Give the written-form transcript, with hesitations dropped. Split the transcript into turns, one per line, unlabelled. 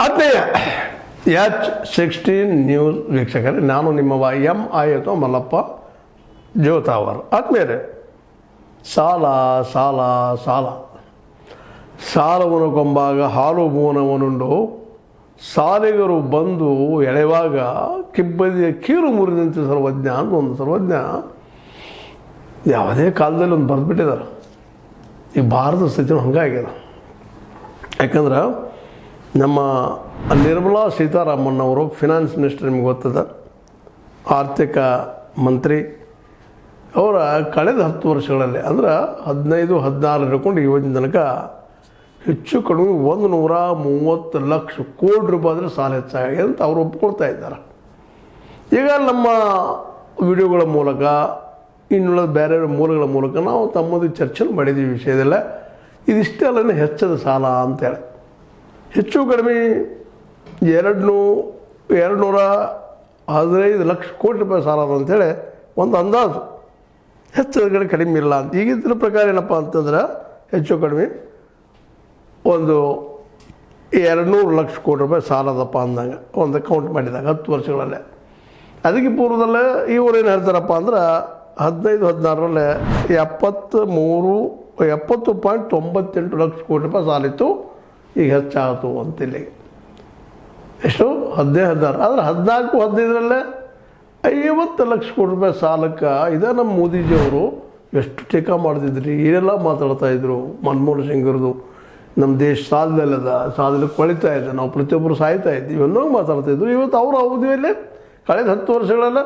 ಆತ್ಮೀಯ H16 news ವೀಕ್ಷಕರೇ, ನಾನು ನಿಮ್ಮವ MI ಅಥವಾ ಮಲ್ಲಪ್ಪ ಜೋತಾವರ್. ಆತ್ಮೀಯರೇ, ಸಾಲ ಸಾಲ ಸಾಲ ಸಾಲವನ್ನು ಕೊಂಬಾಗ ಹಾಲು ಬೋನವನುಂಡು ಸಾಲಿಗರು ಬಂದು ಎಳೆವಾಗ ಕಿಬ್ಬದಿಯ ಕೀಲು ಮುರಿದಂತೆ ಸರ್ವಜ್ಞ ಅಂತ ಒಂದು ಸರ್ವಜ್ಞ ಯಾವುದೇ ಕಾಲದಲ್ಲಿ ಒಂದು ಬರೆದ್ಬಿಟ್ಟಿದ್ದಾರೆ. ಈ ಭಾರತದ ಸ್ಥಿತಿನೂ ಹಂಗಾಗ್ಯದ. ಯಾಕಂದ್ರೆ ನಮ್ಮ ನಿರ್ಮಲಾ ಸೀತಾರಾಮನ್ ಅವರು ಫಿನಾನ್ಸ್ ಮಿನಿಸ್ಟರ್, ನಿಮ್ಗೆ ಗೊತ್ತದ, ಆರ್ಥಿಕ ಮಂತ್ರಿ. ಅವರ ಕಳೆದ 10 ವರ್ಷಗಳಲ್ಲಿ ಅಂದ್ರೆ 15-16 ಹಿಡ್ಕೊಂಡು ಇವತ್ತಿನ ತನಕ ಹೆಚ್ಚು ಕಡಿಮೆ 130 ಲಕ್ಷ ಕೋಟಿ ರೂಪಾಯಿ ಆದರೆ ಸಾಲ ಹೆಚ್ಚಾಗಿದೆ ಅಂತ ಅವರು ಒಪ್ಕೊಳ್ತಾ ಇದ್ದಾರೆ. ಈಗ ನಮ್ಮ ವಿಡಿಯೋಗಳ ಮೂಲಕ ಇನ್ನುಳಿದ ಬೇರೆ ಮೂಲಗಳ ಮೂಲಕ ನಾವು ತಮ್ಮದು ಚರ್ಚೆ ಮಾಡಿದ್ದೀವಿ ವಿಷಯದಲ್ಲ. ಇದಿಷ್ಟೇ ಅಲ್ಲೇ ಹೆಚ್ಚದ ಸಾಲ ಅಂತೇಳಿ ಹೆಚ್ಚು ಕಡಿಮೆ 215 ಲಕ್ಷ ಕೋಟಿ ರೂಪಾಯಿ ಸಾಲ ಅಂತೇಳಿ ಒಂದು ಅಂದಾಜು, ಹೆಚ್ಚದ ಕಡೆ ಕಡಿಮೆ ಇಲ್ಲ ಅಂತ. ಈಗ ಇದ್ರ ಪ್ರಕಾರ ಏನಪ್ಪ ಅಂತಂದ್ರೆ ಹೆಚ್ಚು ಕಡಿಮೆ ಒಂದು 200 ಲಕ್ಷ ಕೋಟಿ ರೂಪಾಯಿ ಸಾಲದಪ್ಪ ಅಂದಂಗೆ ಒಂದು ಕೌಂಟ್ ಮಾಡಿದಾಗ 10 ವರ್ಷಗಳಲ್ಲೇ. ಅದಕ್ಕೆ ಪೂರ್ವದಲ್ಲೇ ಇವ್ರು ಏನು ಹೇಳ್ತಾರಪ್ಪ ಅಂದ್ರೆ 15-16ರಲ್ಲಿ 70.98 ಲಕ್ಷ ಕೋಟಿ ರೂಪಾಯಿ ಸಾಲಿತ್ತು. ಈಗ ಹೆಚ್ಚಾಯಿತು ಅಂತಿಲ್ಲ. ಎಷ್ಟು 15-16 ಆದರೆ 14-15ರಲ್ಲೇ 50 ಲಕ್ಷ ಕೋಟಿ ರೂಪಾಯಿ ಸಾಲಕ್ಕೆ ಇದೇ ನಮ್ಮ ಮೋದಿಜಿಯವರು ಎಷ್ಟು ಟೀಕಾ ಮಾಡ್ತಿದ್ರಿ, ಏನೆಲ್ಲ ಮಾತಾಡ್ತಾಯಿದ್ರು. ಮನಮೋಹನ್ ಸಿಂಗ್ರದು ನಮ್ಮ ದೇಶ ಸಾಲದಲ್ಲದ, ಸಾಲದಲ್ಲಿ ಕೊಳಿತಾ ಇದೆ, ನಾವು ಪ್ರತಿಯೊಬ್ಬರು ಸಾಯ್ತಾ ಇದ್ದೀವಿ ಅನ್ನೋ ಮಾತಾಡ್ತಾಯಿದ್ರು. ಇವತ್ತು ಅವರ ಅವಧಿಯಲ್ಲಿ ಕಳೆದ 10 ವರ್ಷಗಳೆಲ್ಲ